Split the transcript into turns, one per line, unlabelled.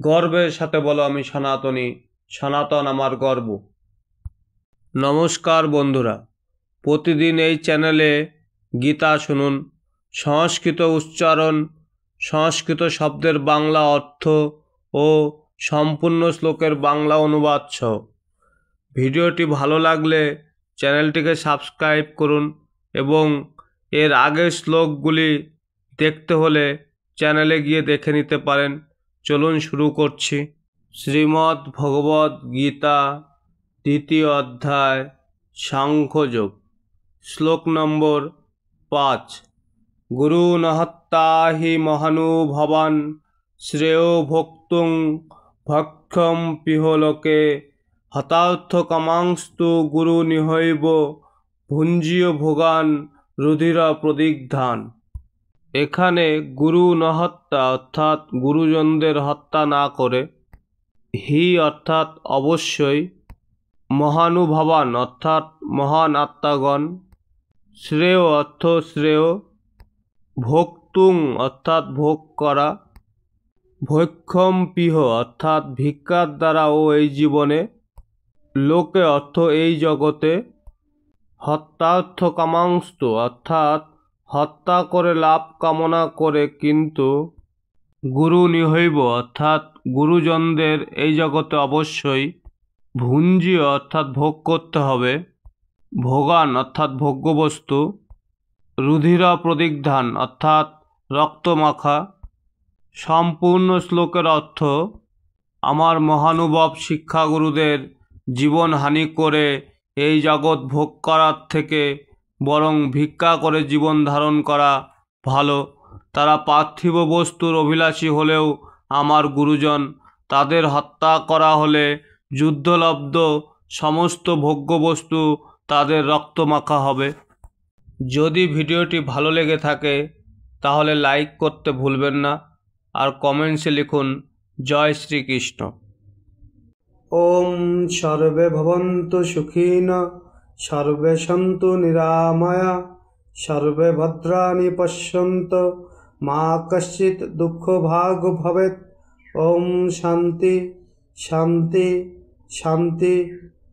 গর্বের সাথে বলো আমি সনাতনী, সনাতন আমার গর্ব। নমস্কার বন্ধুরা, প্রতিদিন এই চ্যানেলে গীতা শুনুন, সংস্কৃত উচ্চারণ, সংস্কৃত শব্দের বাংলা অর্থ ও সম্পূর্ণ শ্লোকের বাংলা অনুবাদ সহ। ভিডিওটি ভালো লাগলে চ্যানেলটিকে সাবস্ক্রাইব করুন এবং এর আগের শ্লোকগুলি দেখতে হলে চ্যানেলে গিয়ে দেখে নিতে পারেন। চলুন শুরু করছি। শ্রীমদ্ ভগবদ্ গীতা দ্বিতীয় অধ্যায় সাংখ্যযোগ, শ্লোক নম্বর 5। গুরুন হত্যা হি মহানুভবান শ্রেয় ভোক্তুং ভক্ষম পিহলোকে হতার্থকামাংস্তু গুরু নিহৈব ভুঞ্জীয় ভোগান রুধির প্রদিগ্ধান। এখানে গুরু নহত্যা অর্থাৎ গুরুজনদের হত্যা না করে, হি অর্থাৎ অবশ্যই, মহানুভবান অর্থাৎ মহান আত্মাগণ, শ্রেয় অর্থ শ্রেয়, ভোক্তুং অর্থাৎ ভোগ করা, ভক্ষম পিহ অর্থাৎ ভিক্ষার দ্বারা ও এই জীবনে, লোকে অর্থ এই জগতে, হত্যার্থ কামাংস্তু অর্থাৎ হত্যা করে লাভ কামনা করে কিন্তু, গুরু নিহৈব অর্থাৎ গুরুজনদের এই জগতে অবশ্যই, ভুঞ্জীয় অর্থাৎ ভোগ করতে হবে, ভোগান অর্থাৎ ভোগ্যবস্তু, রুধির প্রদিগ্ধান অর্থাৎ রক্তমাখা। সম্পূর্ণ শ্লোকের অর্থ: আমার মহানুভব শিক্ষাগুরুদের জীবন হানি করে এই জগৎ ভোগ করার থেকে বরং ভিক্ষা করে জীবন ধারণ করা ভালো। তারা পার্থিব বস্তুর অভিলাষী হলেও আমার গুরুজন, তাদের হত্যা করা হলে যুদ্ধলব্ধ সমস্ত ভোগ্যবস্তু তাদের রক্তমাখা হবে। যদি ভিডিওটি ভালো লেগে থাকে তাহলে লাইক করতে ভুলবেন না, আর কমেন্টসে লিখুন জয় শ্রীকৃষ্ণ।
ওম সর্বে ভবন্তু সুখিনঃ, সর্বে সন্তু নিরাময়া, সর্বে ভদ্রাণি পশ্যন্তু, মা কশ্চিৎ দুঃখভাগ ভবেৎ। ওম শান্তি শান্তি শান্তি।